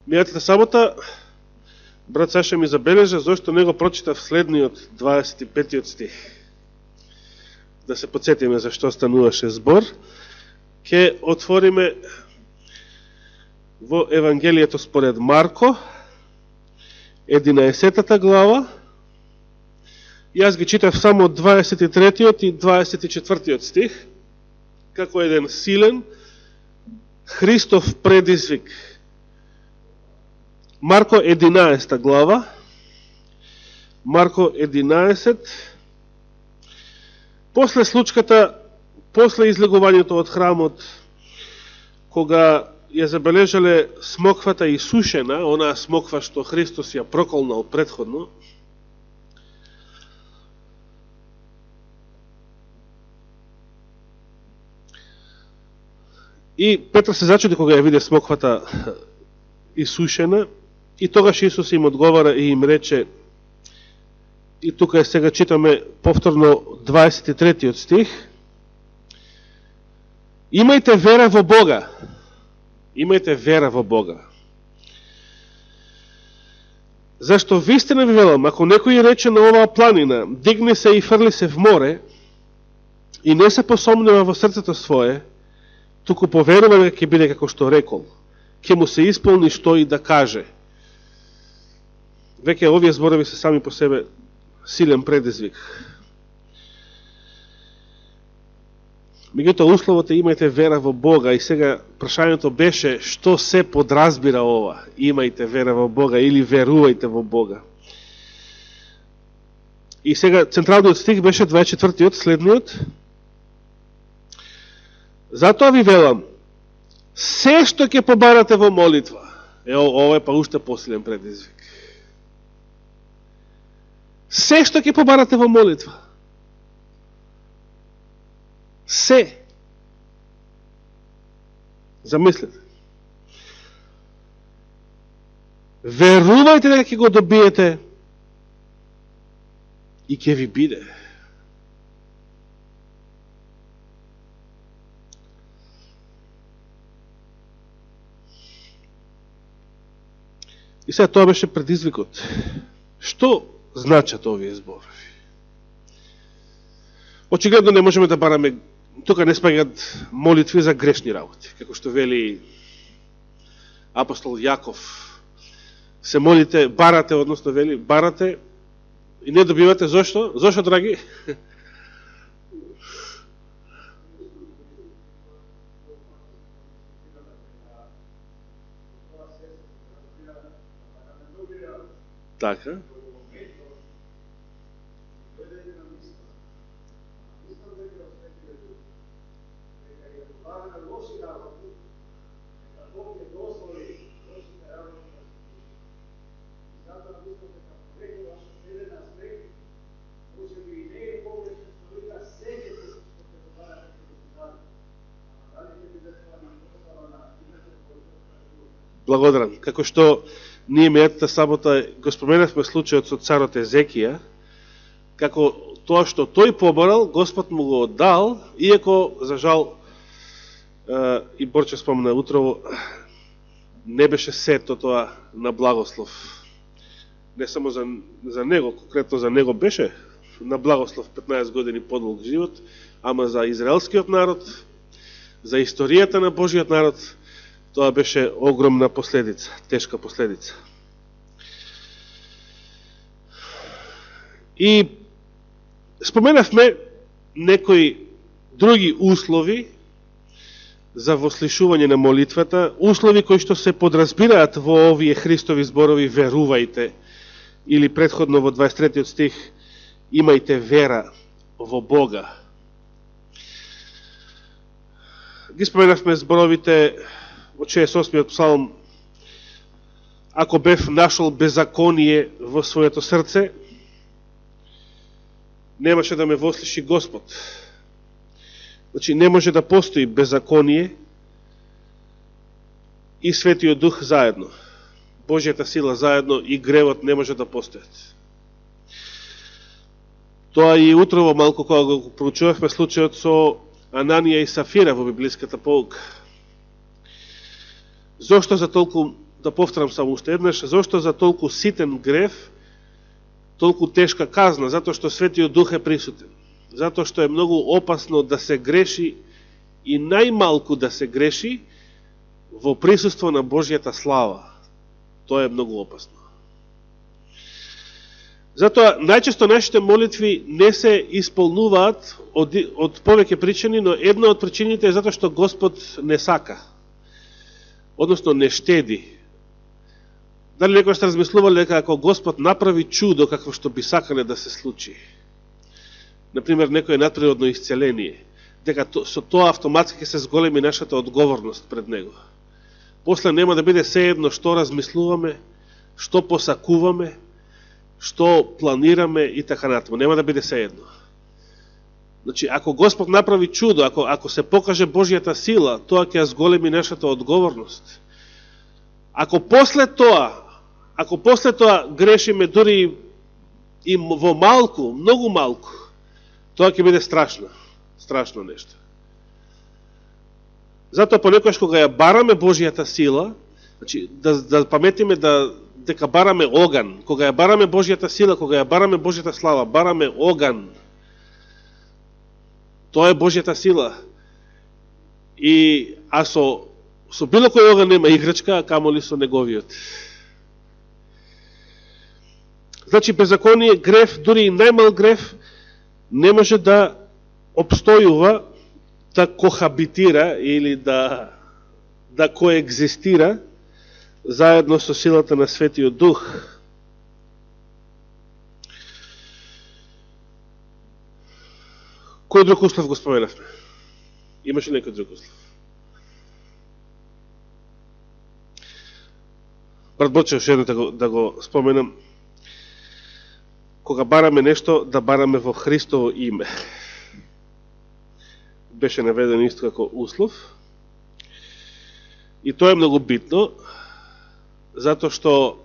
Мијатата сабота брат Саша ми забележа зашто не го прочитав следниот 25 стих. Да се подсетиме за што стануваше збор. Ке отвориме во Евангелието според Марко, 11 глава. Јас ги читав само 23 и 24 стих, како еден силен Христов предизвик. Марко 11 глава, Марко 11, после случката, после излегувањето од храмот, кога ја забележале смоквата исушена, онаа смоква што Христос ја проколнал предходно, и Петр се зачуди кога ја виде смоквата исушена, и тогаш Исус им одговара и им рече, и тука сега читаме повторно 23 стих, имајте вера во Бога. Имајте вера во Бога. Зашто вистина ви велам, ако некој рече на оваа планина, дигни се и фрли се в море, и не се посомнува во срцето свое, туку поверува дека ќе биде како што рекол, ќе му се исполни што и да каже. Веќе овие зборови се сами по себе силен предизвик. Меѓутоа условот е имајте вера во Бога, и сега прашањето беше што се подразбира ова, имајте вера во Бога или верувајте во Бога. И сега централниот стих беше 24-тиот, следниот. Затоа ви велам, се што ќе побарате во молитва, ова е па уште посилен предизвик. Се што ќе побарате во молитва. Се. Замислете. Верувајте дека ќе го добиете и ќе ви биде. И сега тоа беше предизвикот. Што значат овие зборови? Очигледно не можеме да бараме, тука не спаѓаат молитви за грешни работи, како што вели апостол Јаков. Се молите, барате, односно вели, барате и не добивате. Зошто? Зошто, драги? Така. Благодарам. Како што ние мејатата сабота го споменавме случајот со царот Езекија, како тоа што тој поборал, Господ му го дал, иако, за жал, и Борче спомна утрово, не беше сето тоа на благослов. Не само за него, конкретно за него беше на благослов 15 години подолг живот, ама за израелскиот народ, за историјата на Божиот народ, тоа беше огромна последица, тешка последица. И споменавме некои други услови за вослишување на молитвата, услови кои што се подразбираат во овие Христови зборови верувајте, или предходно во 23 стих имајте вера во Бога. Ги споменавме зборовите од 68-иот псалм, ако бев нашол беззаконие во своето срце, немаше да ме вослиши Господ. Значи, не може да постои беззаконие и Светиот Дух заедно. Божјата сила заедно и гревот не може да постојат. Тоа и утрово малку кога го проучувавме случајот со Ананија и Сафира во библиската поука. Зошто за толку да повторам само уште еднаш, зошто за толку ситен грев, толку тешка казна, затоа што Светиот Дух е присутен. Затоа што е многу опасно да се греши и најмалку да се греши во присуство на Божјата слава. Тоа е многу опасно. Затоа, најчесто нашите молитви не се исполнуваат од повеќе причини, но една од причините е затоа што Господ не сака. Односно, не штеди. Дали некој сте размислували дека ако Господ направи чудо какво што би сакале да се случи, например, некој надприродно исцеление, дека со тоа автоматски се зголеми нашата одговорност пред Него. После нема да биде сеедно што размислуваме, што посакуваме, што планираме и така натаму. Нема да биде сеедно. Значи, ако Господ направи чудо, ако се покаже Божјата сила, тоа ќе зголеми нашата одговорност. Ако после тоа грешиме дури и во малку, многу малку, тоа ќе биде страшно нешто. Затоа понекогаш кога ја бараме Божјата сила, значи да паметиме дека бараме оган, кога ја бараме Божјата сила, кога ја бараме Божјата слава, бараме оган. Тоа е Божјата сила. А со било кој оган нема играчка, а камоли со неговиот. Значи, беззаконие, греф, дури и најмал греф, не може да обстојува, да кохабитира или да коегзистира заедно со силата на Светиот Дух. Кој друг услов го споменавме? Имаше некој друг услов? Брат Боче, уште едно да го споменам. Кога бараме нешто, да бараме во Христово име. Беше наведен исто како услов. И тоа е многу битно, затоа што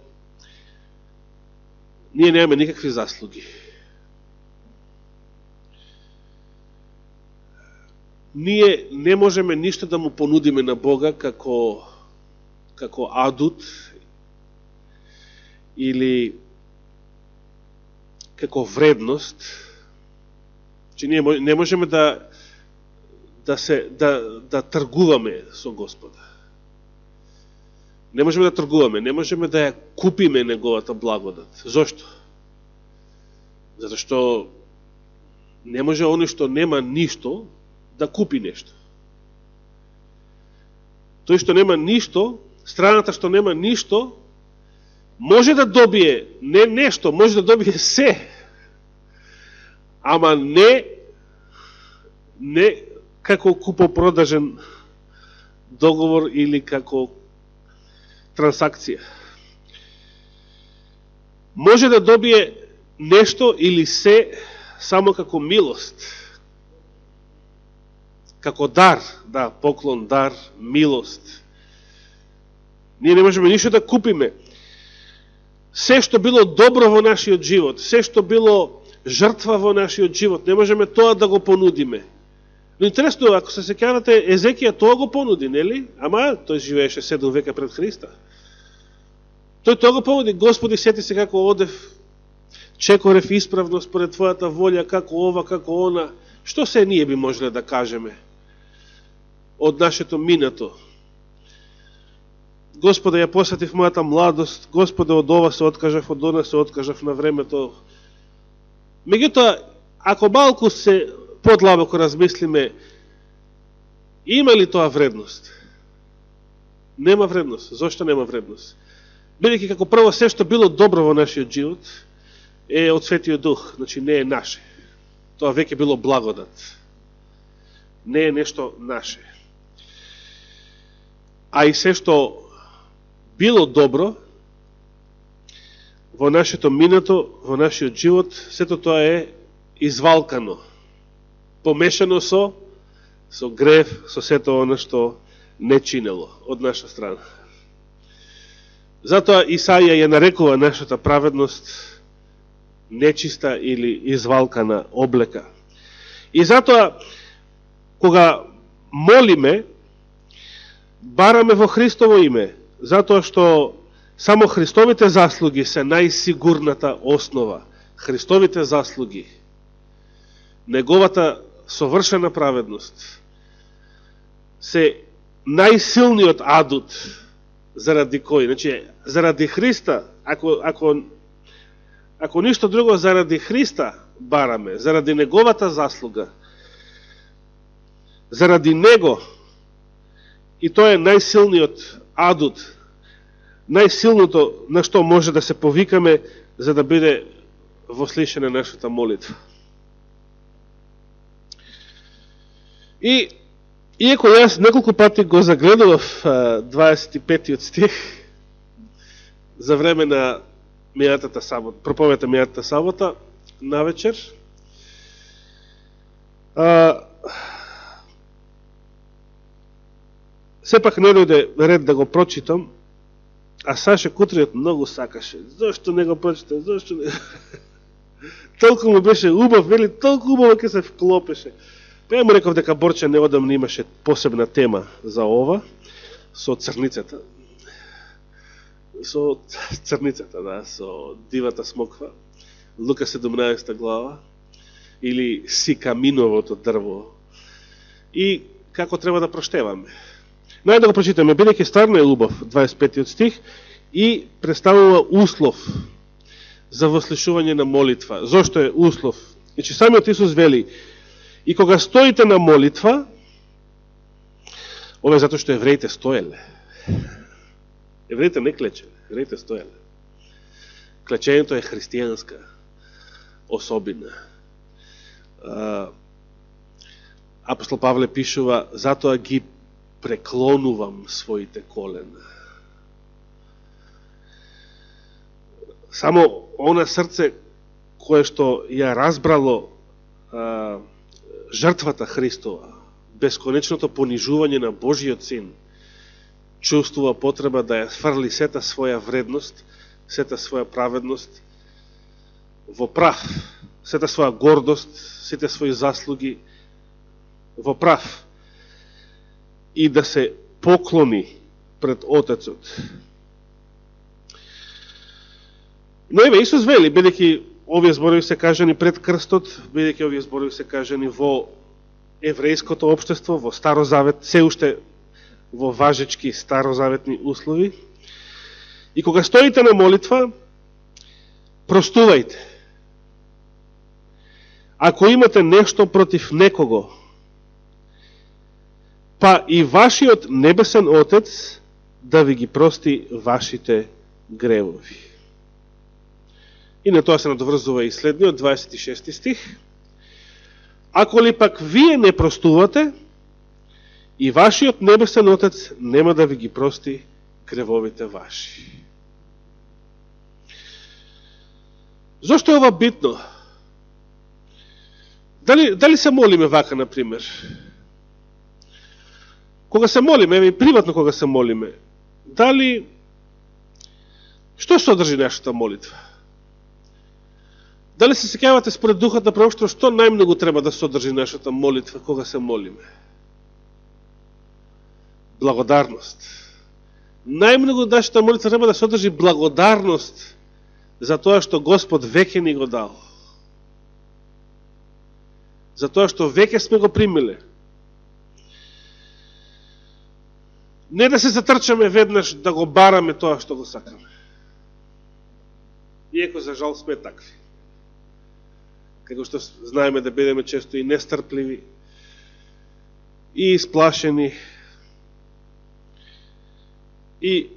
ние немаме никакви заслуги. Ние не можеме ништо да му понудиме на Бога како адут или како вредност. Че ние не можеме да тргуваме со Господа. Не можеме да тргуваме, не можеме да ја купиме неговата благодат. Зошто? Затоа што не може оној што нема ништо да купи нешто. Тој што нема ништо, страната што нема ништо, може да добие не нешто, може да добие се. Ама не како купо-продажен договор или како трансакција. Може да добие нешто или се само како милост. Како дар, да, поклон, дар, милост. Ние не можеме ништо да купиме. Се што било добро во нашиот живот, се што било жртва во нашиот живот, не можеме тоа да го понудиме. Но интересно, ако се сеќавате, Езекија тоа го понуди, нели? Ама тој живееше 7 века пред Христа. Тој тоа го понуди. Господи, сети се како одев, чекорев исправно според Твојата волја, како ова, како она. Што се ние би можеле да кажеме од нашето минато? Господе, ја посетив мојата младост, Господе, од ова се откажав, од она се откажав на времето. Меѓутоа, ако малку се подлабоко размислиме, има ли тоа вредност? Нема вредност. Зошто нема вредност? Бидејќи како прво се што било добро во нашиот живот е од Светиот Дух, значи не е наше. Тоа веќе било благодат. Не е нешто наше. А и се што било добро во нашето минато, во нашиот живот, сето тоа е извалкано, помешано со грев, со сето оно што не чинело од наша страна. Затоа Исаија ја нарекува нашата праведност нечиста или извалкана облека. И затоа, кога молиме, бараме во Христово име, затоа што Само Христовите заслуги се најсигурната основа. Христовите заслуги. Неговата совршена праведност се најсилниот адут заради кој? Значи, заради Христа, ако ништо друго, заради Христа бараме, заради неговата заслуга, заради него, и тоа е најсилниот адут, најсилното на што може да се повикаме за да биде вослишена нашата молитва. И иако јас неколку пати го загледував 25-тиот стих за време на мијатата сабота, проповедта мијатата сабота на вечер, сепак не дојде ред да го прочитам, а Саше Кутриот многу сакаше. Зошто не го прочита? Зошто не? Толку му беше убав, вели, толку убаво ке се вклопеше. Па ја му реков дека Борче неодамно имаше посебна тема за ова, со црницата. Со црницата, да, со дивата смоква, Лука 17 глава, или сикаминовото дрво, и како треба да проштеваме. Најде да го прочитаме, бидејќи стварно е убав, 25 стих, и представува услов за вослишување на молитва. Зошто е услов? Значи, самиот Исус вели, и кога стоите на молитва, ова е затоа што евреите стоеле. Евреите не клечеле, евреите стоеле. Клечењето е христијанска особина. Апостол Павле пишува, затоа ги преклонувам своите колена. Само она срце кое што ја разбрало жртвата Христова, бесконечното понижување на Божиот Син, чувствува потреба да ја фрли сета своја вредност, сета своја праведност во прав, сета своја гордост, сете своји заслуги во прав, и да се поклони пред Отецот. Но еве, Исус вели, бидејќи овие зборови се кажани пред крстот, бидејќи овие зборови се кажани во еврејското општество, во Старозавет, се уште во важечки старозаветни услови, и кога стоите на молитва, простувајте. Ако имате нешто против некого, па и вашиот небесен Отец да ви ги прости вашите гревови. И на тоа се надоврзува и следниот 26 стих. Ако ли пак вие не простувате, и вашиот небесен Отец нема да ви ги прости гревовите ваши. Зошто е ова битно? Дали се молиме вака, например? Кога се молиме, и приватно кога се молиме, дали, што содржи нашата молитва? Дали се сеќавате според Духот на Пророштво, што најмногу треба да содржи нашата молитва кога се молиме? Благодарност. Најмногу нашата молитва треба да содржи благодарност за тоа што Господ веќе ни го дал. За тоа што веќе сме го примиле. Не да се затрчаме веднаш да го бараме тоа што го сакаме. Иако за жал сме такви. Како што знаеме да бидеме често и нестрпливи, и исплашени, и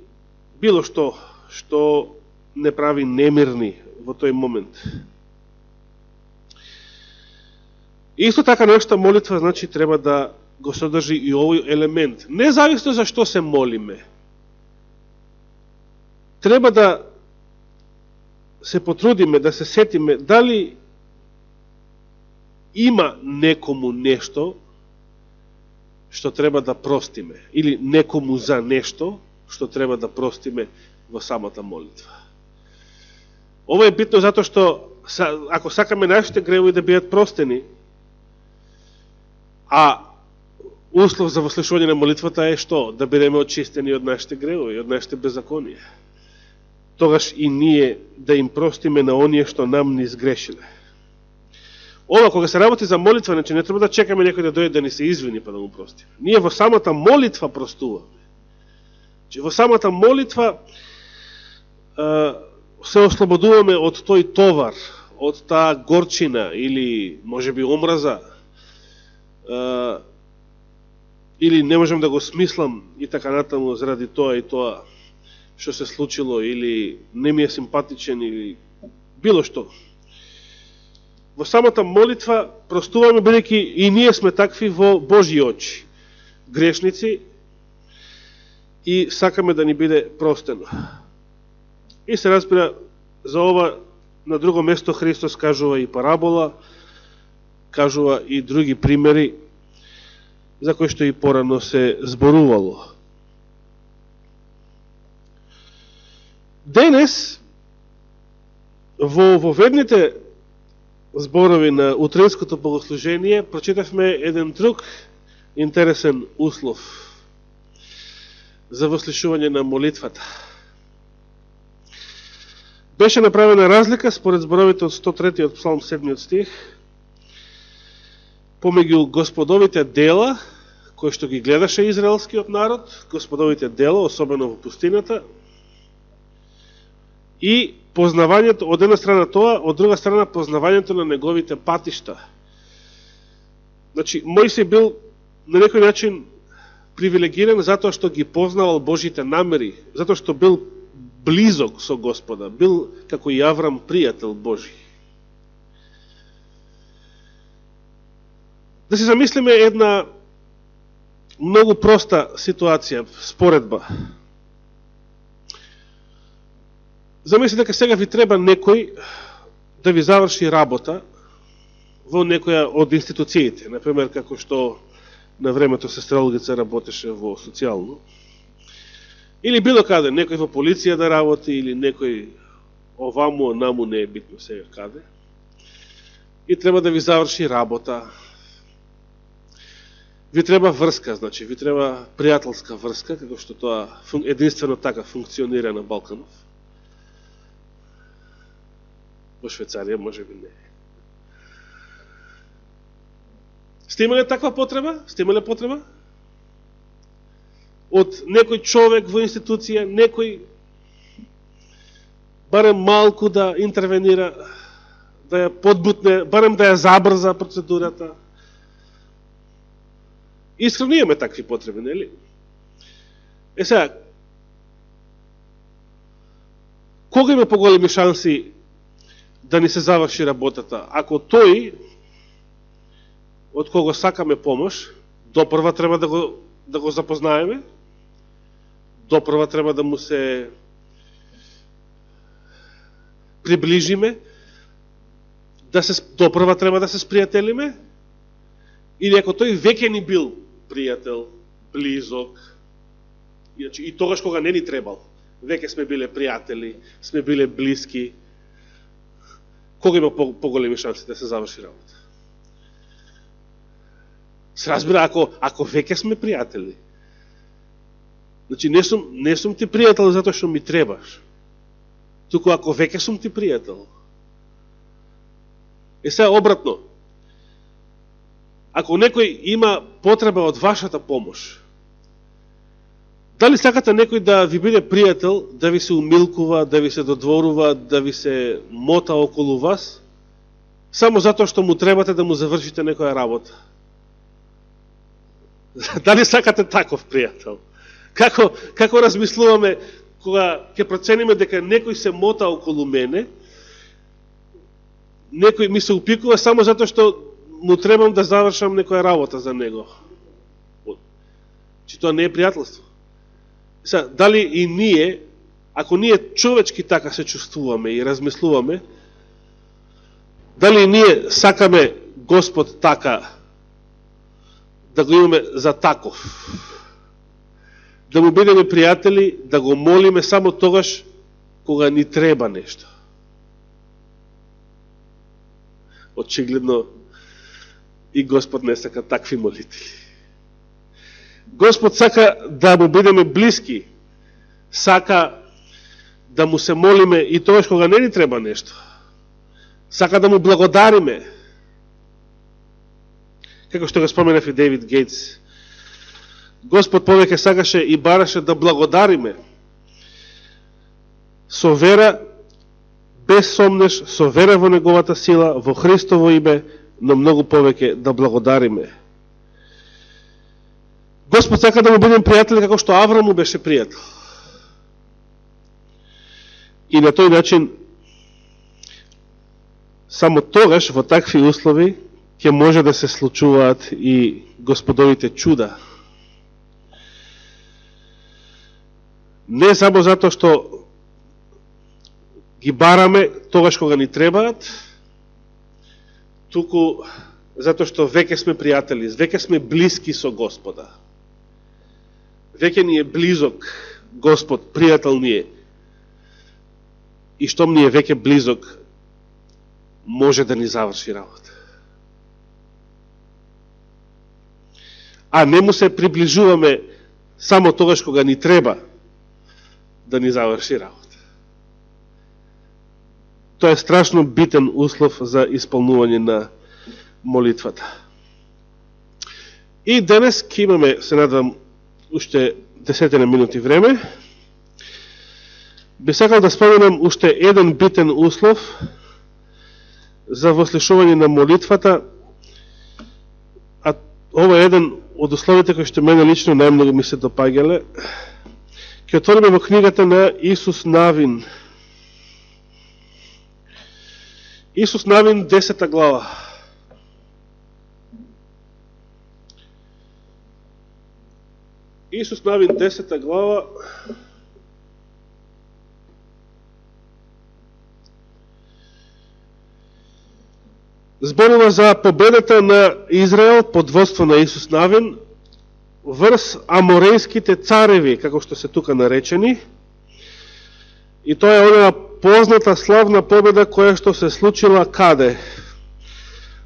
било што не прави немирни во тој момент. Исто така нашата молитва, значи, треба да го содржи и овој елемент. Независно за што се молиме, треба да се потрудиме, да се сетиме дали има некому нешто што треба да простиме, или некому за нешто што треба да простиме во самата молитва. Ова е битно затоа што ако сакаме нашите гревови да бидат простени, а услов за вослушување на молитвата е што? Да бидеме очистени од нашите гревови, од нашите беззаконија. тогаш и ние да им простиме на оние што нам ни сгрешиле. Ова, кога се работи за молитва, значи не треба да чекаме некој да дојде да ни се извини па да му простиме. Ние во самата молитва простуваме. Че во самата молитва се ослободуваме од тој товар, од таа горчина или можеби омраза, или не можем да го смислам и така натаму заради тоа и тоа што се случило, или не ми е симпатичен, или било што. Во самата молитва простуваме, бидејќи и ние сме такви во Божји очи, грешници, и сакаме да ни биде простено. И се разбира, за ова на друго место Христос кажува и парабола, кажува и други примери, за кои што и порано се зборувало. Денес, во воведните зборови на утринското богослужение, прочитавме еден друг интересен услов за вослушување на молитвата. Беше направена разлика според зборовите од 103 од Псалм 7 стих помеѓу господовите дела кои што ги гледаше израелскиот народ, господовите дела, особено во пустината, и познавањето, од една страна тоа, од друга страна познавањето на неговите патишта. Значи, Мојсей бил на некој начин привилегиран затоа што ги познавал Божите намери, затоа што бил близок со Господа, бил како и Аврам пријател Божи. Да се замислиме една многу проста ситуација, споредба. Замислите дека сега ви треба некој да ви заврши работа во некоја од институциите, например како што на времето сестра Олгица работеше во социјално, или било каде, некој во полиција да работи, или некој оваму, наму, не е битно сега каде, и треба да ви заврши работа. Ви треба врска, значи, ви треба пријателска врска, како што тоа единствено така функционира на Балканов. Во Швейцарија може би не. Сте имале таква потреба? Сте имале потреба? Од некој човек во институција, некој барем малку да интервенира, да ја подбутне, барем да ја забрза процедурата. Искрено имаме такви потреби, нели? Сега, кога има поголеми шанси да ни се заврши работата? Ако тој, од кого сакаме помош, допрва треба да го запознаеме, допрва треба да му се приближиме, допрва треба да се спријателиме, или ако тој веќе ни бил пријател, близок, и тогаш кога не ни требал, веќе сме биле пријатели, сме биле блиски, кога има поголеми шанси да се заврши работа? Се разбира, ако веќе сме пријатели. Значи, не сум ти пријател затоа што ми требаш, туку ако веќе сум ти пријател. Сега обратно, ако некој има потреба од вашата помош, дали сакате некој да ви биде пријател, да ви се умилкува, да ви се додворува, да ви се мота околу вас, само затоа што му требате да му завршите некоја работа? Дали сакате таков пријател? Како размислуваме кога ќе процениме дека некој се мота околу мене, некој ми се упикува само затоа што му требам да завршам некоја работа за него? Че тоа не е пријателство. Сега, дали и ние, ако ние човечки така се чувствуваме и размислуваме, дали и ние сакаме Господ така, да го имаме за таков, да му бидеме пријатели, да го молиме само тогаш кога ни треба нешто? Очигледно и Господ не сака такви молители. Господ сака да му бидеме блиски, сака да му се молиме и тогаш кога не ни треба нешто. Сака да му благодариме. Како што го споменав и Дейвид Гейтс. Господ повеќе сакаше и бараше да благодариме. Со вера, без сомнеш, со вера во неговата сила, во Христово име, но многу повеќе да благодариме. Господ сака да му бидем пријатели како што Аврам му беше пријател. И на тој начин, само тогаш, во такви услови, ќе може да се случуваат и Господовите чуда. Не само затоа што ги бараме тогаш кога ни требаат, туку затоа што веќе сме пријатели, веќе сме блиски со Господа. Веќе ни е близок Господ, пријател ни е. И штом ни е веќе близок, може да ни заврши работа. А не му се приближуваме само тогаш кога ни треба да ни заврши работа. Тоа е страшно битен услов за исполнување на молитвата. И денес ќе имаме, се надвам, уште 10 минути време. Би сакал да споменам уште еден битен услов за вослушување на молитвата, а ова е еден од условите кои што мене лично најмногу ми се допаѓале. Ќе отвориме во книгата на Исус Навин. Исус Навин, 10 глава. Исус Навин, 10 глава. Зборува за победата на Израел под водство на Исус Навин врз аморејските цареви, како што се тука наречени. И тоа е онаа позната славна победа која што се случила каде?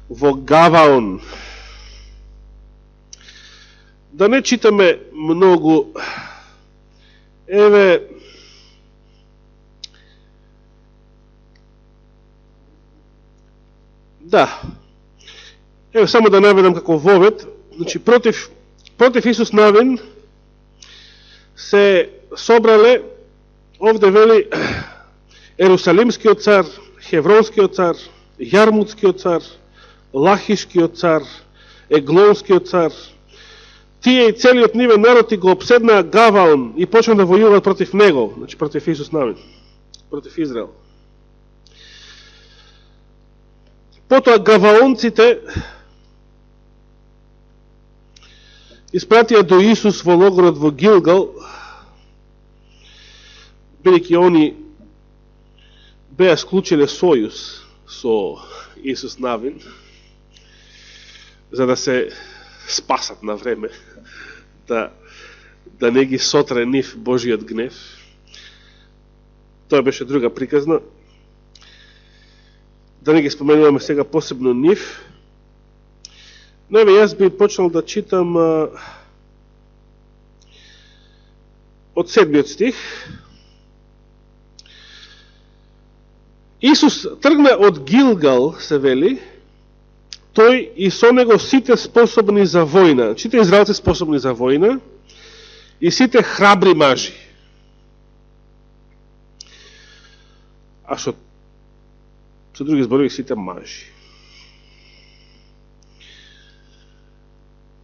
Во Гаваон. Да не читаме многу. Еве, да. Еве само да наведам како вовед. Значи, против Исус Навин се собрале, овде вели, Ерусалимскиот цар, Хевронскиот цар, Јармутскиот цар, Лахишкиот цар, Еглонскиот цар. Тие и целиот нивен народ и го обседнаа Гаваон и почна да војуваат против него, значи против Исус Навин, против Израел. Потоа гаваонците испратија до Исус во логорот во Гилгал, бидејќи они беа склучиле сојуз со Исус Навин, за да се спасат на време, да не ги сотре нив Божиот гнев. Тоа беше друга приказна. Да не ги споменуваме сега посебно нив. Но еве, јас би почнал да читам од 7 стих. Исус тргна од Гилгал, се вели, тој и со него сите способни за војна, сите израелци способни за војна и сите храбри мажи. А со други зборови, сите мажи.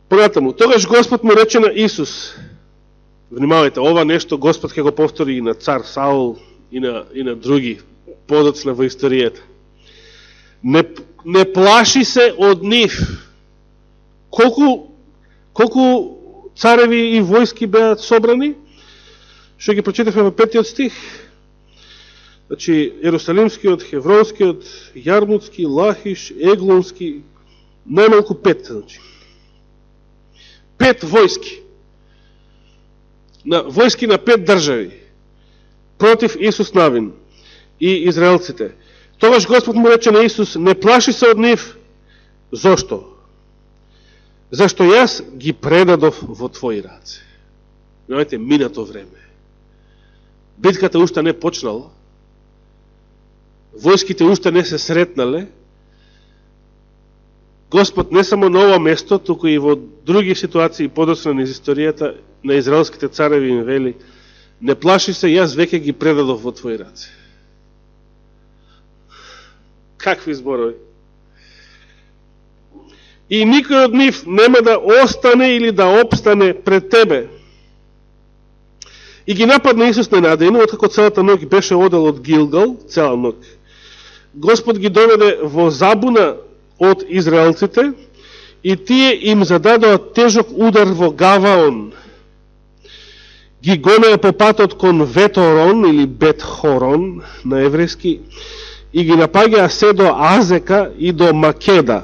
Понатаму, тогаш Господ му рече на Исус, внимавајте, ова нешто Господ ќе го повтори и на цар Саул и на други подоцна во историјата. Не плаши се од нив. Колку цареви и војски беат собрани? Што ги прочитавме во 5 стих. Значи, Ерусалимскиот, Хевронскиот, Јармутски, Лахиш, Еглонски, најмалку 5, значи. 5 војски. Војски на 5 држави против Исус Навин и израелците. Тогаш Господ му рече на Исус, не плаши се од нив. Зошто? Зашто јас ги предадов во твои раце. Знаете, минато време. битката уште не почнала, војските уште не се сретнале, Господ не само на ова место, туку и во други ситуации подоцна низ историјата на израелските цареви им вели: не плаши се, јас веќе ги предадов во твои раце. Какви зборови? И никој од нив нема да остане или да опстане пред тебе. И ги нападна Исус ненадејно, откако целата ноќ беше одел од Гилгал, цела ноќ. Господ ги доведе во забуна од израелците и тие им зададоа тежок удар во Гаваон. Ги гонеа по патот кон Веторон или Бетхорон на еврејски и ги напаѓаа се до Азека и до Македа.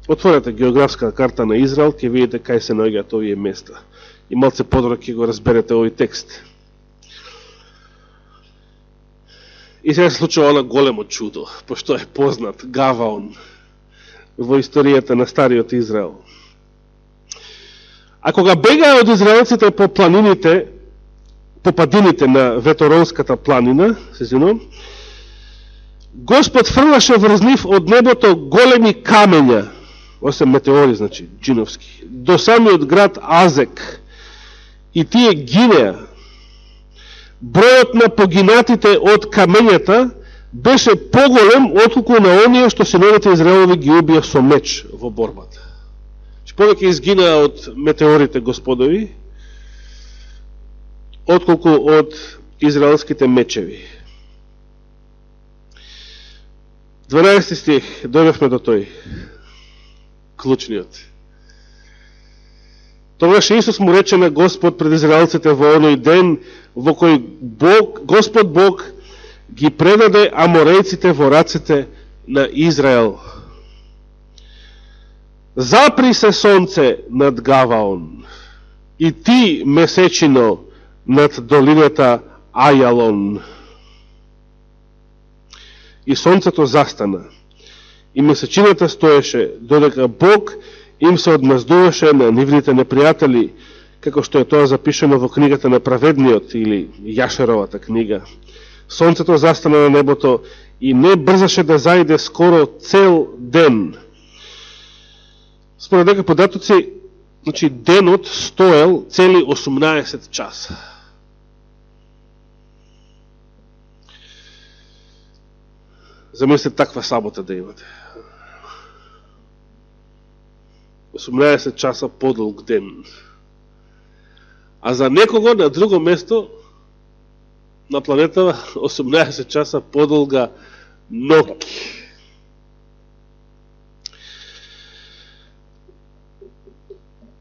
Отворете географска карта на Израел, ќе видите кај се наоѓаат овие места. И малце подобро ќе го разберете овој текст. И сега се случува она големо чудо, пошто е познат Гаваон во историјата на Стариот Израел. А кога бегаа од израелците по планините, по падините на Веторонската планина, Господ фрлаше врз нив од небото големи камења, 8 метеори, значи, джиновски, до самиот град Азек, и тие гинеа. Бројот на погинатите од камењата беше поголем отколку на оние што синовите Израелови ги убија со меч во борбата. Повеќе изгинаа од метеорите Господови, отколку од израелските мечеви. 12 стих, дојдовме до тој, клучниот. Тогаш Исус му рече на Господ пред израелците во оној ден, во кој Господ Бог ги предаде аморејците во рацете на Израел. Запри се сонце над Гаваон и ти месечино над долината Ајалон. И сонцето застана и месечината стоеше, додека Бог им се одмаздуваше на нивните непријатели, како што е тоа запишено во книгата на Праведниот или Јашеровата книга. Сонцето застана на небото и не брзаше да заиде скоро цел ден. Според дека податоци, значи денот стоел цели 18 часа. Замислите таква сабота да имате. 18 часа подолг ден. А за некого на друго место на планетава 18 часа подолга ноќ.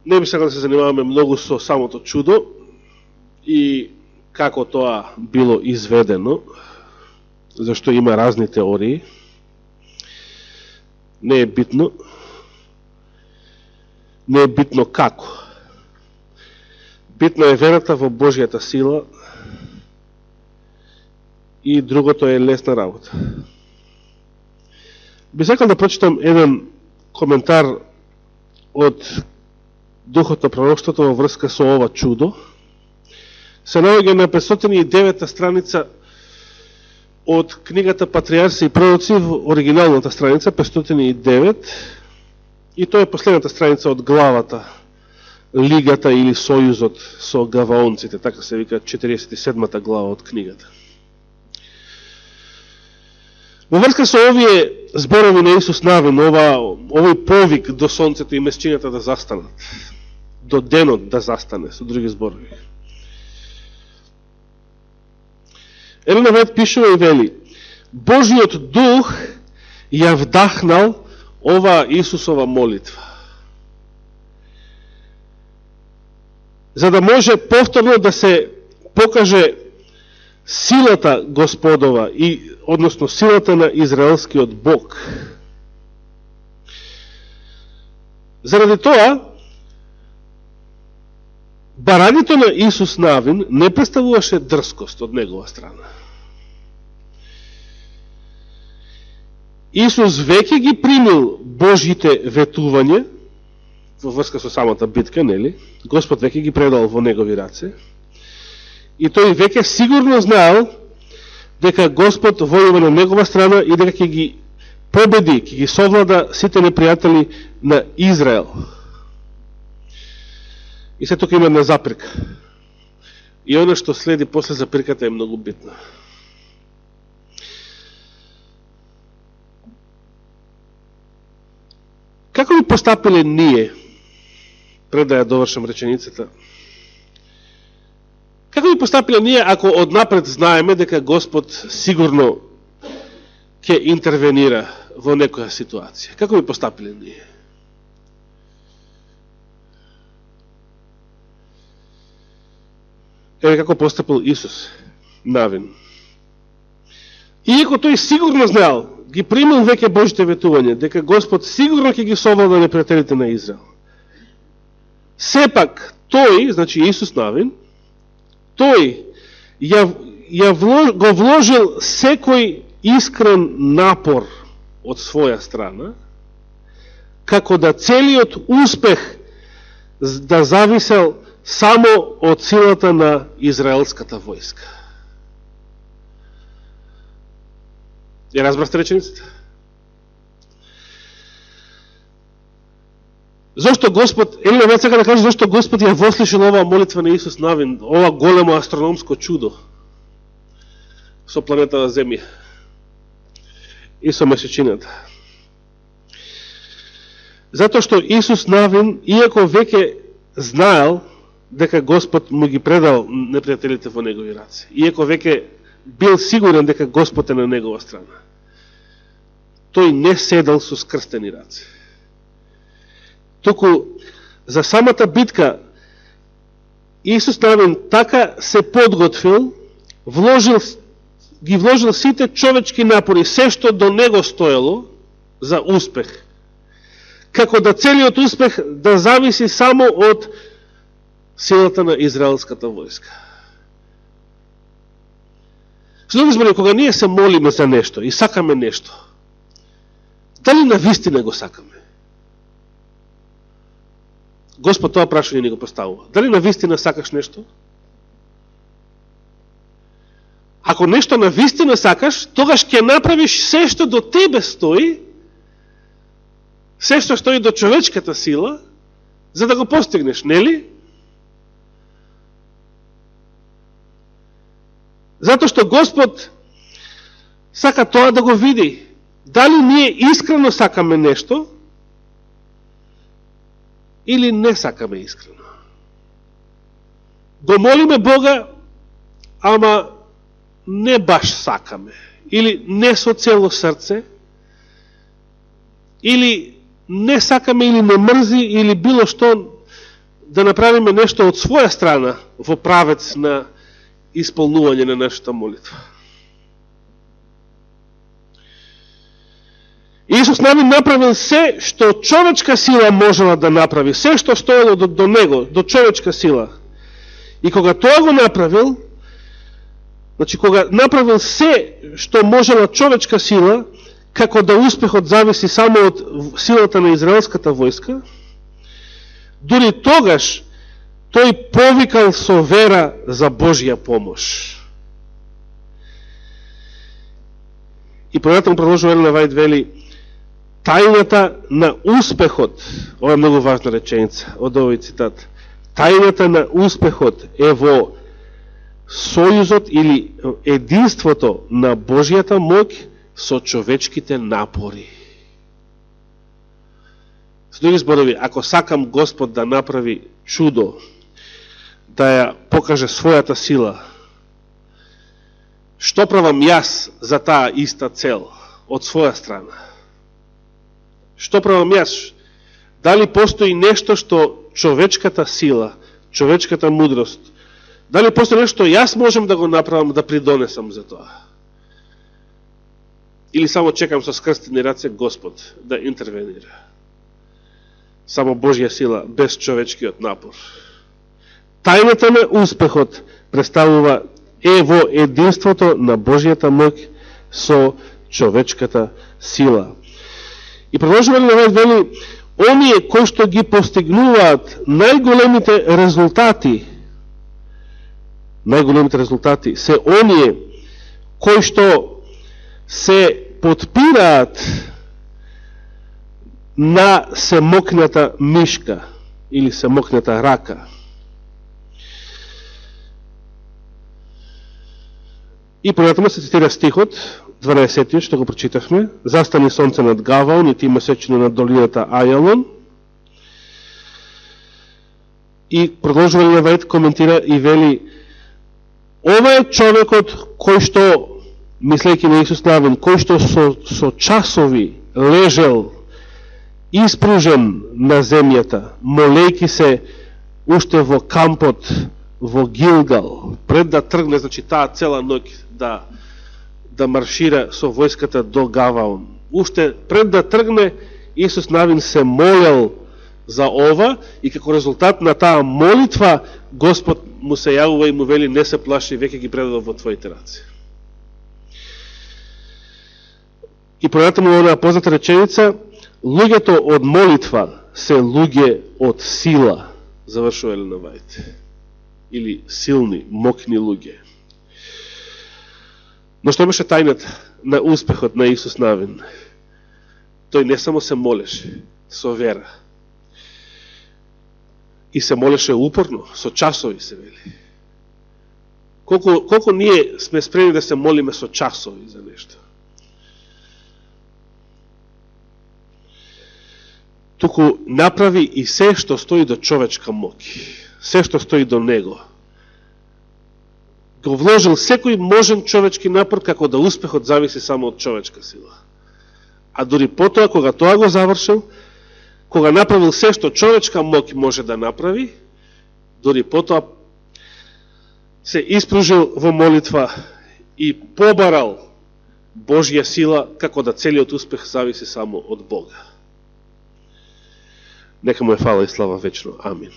Не би сакал да се занимаваме многу со самото чудо и како тоа било изведено, зашто има разни теории. Не е битно. Не е битно како. Битна е верата во Божјата сила и другото е лесна работа. Би сакал да прочитам еден коментар од Духот на пророштвото во врска со ова чудо. Се наоѓа на 509 страница од книгата Патриарси и пророци, оригиналната страница 509, и тоа е последната страница од главата Лигата или Сојузот со гаваонците, така се вика 47-та глава од книгата. Во врска со овие зборови на Исус Навин, овој повик до сонцето и месечината да застанат, до денот да застане, со други зборови. Елена Вајд пишува и вели: Божиот дух ја вдахнал ова Исусова молитва, за да може повторно да се покаже силата Господова и односно силата на израелскиот Бог. Заради тоа, барањето на Исус Навин не представуваше дрскост од негова страна. Исус веќе ги примил Божите ветувања во врска со самата битка, нели? Господ веќе ги предал во негови раце. И тој веќе сигурно знаел дека Господ војува на негова страна и дека ќе ги победи, ќе ги совлада сите непријатели на Израел. И се тука има една запрека. И оно што следи после запреката е многу битно. Како би постапиле ние, пред да ја довршам реченицата, како би постапиле ние ако однапред знаеме дека Господ сигурно ќе интервенира во некоја ситуација? Како би постапиле ние? Еве како постапил Исус Навин. Иако тој сигурно знаел, ги примил веќе Божите ветувања, дека Господ сигурно ќе ги совлада непријателите на Израел. Сепак, тој, значи Исус Навин, тој го вложил секој искрен напор од своја страна, како да целиот успех да зависел само од силата на израелската војска. Ја разбравте реченицата? Зошто Господ, Елина веќе сака да каже зошто Господ ја вослушал оваа молитва на Исус Навин, ова големо астрономско чудо со планетата Земја и со месечината. Затоа што Исус Навин, иако веќе знаел дека Господ му ги предал непријателите во негови раце, иако веќе бил сигурен дека Господ е на негова страна, тој не седал со скрстени раце. Туку за самата битка Исус Навин така се подготвил, ги вложил сите човечки напори, се што до него стоело за успех, како да целиот успех да зависи само од силата на израелската војска. Со други зборови, кога ние се молиме за нешто и сакаме нешто, дали навистина го сакаме? Господ тоа прашање ни го поставува. Дали навистина сакаш нешто? Ако нешто навистина сакаш, тогаш ќе направиш се што до тебе стои, се што стои до човечката сила, за да го постигнеш, нели? Затоа што Господ сака тоа да го види. Дали ние искрено сакаме нешто, или не сакаме искрено. Го молиме Бога, ама не баш сакаме. Или не со цело срце, или не сакаме, или не мрзи, или било што да направиме нешто од своја страна во правец на исполнување на нашата молитва. Исус Навин направил се што човечка сила можела да направи, се што стоело до него, до човечка сила. И кога тоа го направил, значи кога направил се што можела човечка сила, како да успехот зависи само од силата на израелската војска, дури тогаш тој повикал со вера за Божја помош. И понатаму продолжува Елена Вајд вели, тајната на успехот, ова е многу важна реченица од овој цитат, тајната на успехот е во сојузот или единството на Божјата моќ со човечките напори. С други зборови, ако сакам Господ да направи чудо, да ја покаже својата сила, што правам јас за таа иста цел од своја страна? Што правам јас? Дали постои нешто што човечката сила, човечката мудрост, дали постои нешто јас можем да го направам, да придонесам за тоа? Или само чекам со скрстени раце Господ да интервенира? Само Божја сила, без човечкиот напор. Тајната на успехот представува во единството на Божјата моќ со човечката сила. И продолжува ли да вели, оние кои што ги постигнуваат најголемите резултати најголемите резултати се оние кои што се подпираат на семокната мишка или семокната рака. И понатаму се цитира стихот 12 што го прочитавме: застани сонце над Гаваон и ти месечино над долината Ајалон. И продолжува Леваит, коментира и вели: ова е човекот кој што, мислејќи на Исус Навин, кој што со часови лежел испружен на земјата, молејќи се уште во кампот во Гилгал, пред да тргне, значи таа цела ноќ да маршира со војската до Гаваон. Уште пред да тргне, Исус Навин се молел за ова и како резултат на таа молитва Господ му се јавува и му вели: не се плаши, веќе ги предадов во твоите раце. И понатаму онаа позната реченица: луѓето од молитва се луѓе од сила, завршува Елена Вајт, или силни, мокни луѓе. Но што беше тајната на успехот на Исус Навин? Тој не само се молеше со вера, и се молеше упорно, со часови, се вели. Колку ние сме спремни да се молиме со часови за нешто? Туку направи и се што стои до човечка моќ, се што стои до него. Го вложил секој можен човечки напор, како да успехот зависи само од човечка сила. А дури потоа, кога тоа го завршил, кога направил се што човечка моќ може да направи, дури потоа се испружил во молитва и побарал Божја сила, како да целиот успех зависи само од Бога. Нека му е фала и слава вечно. Амин.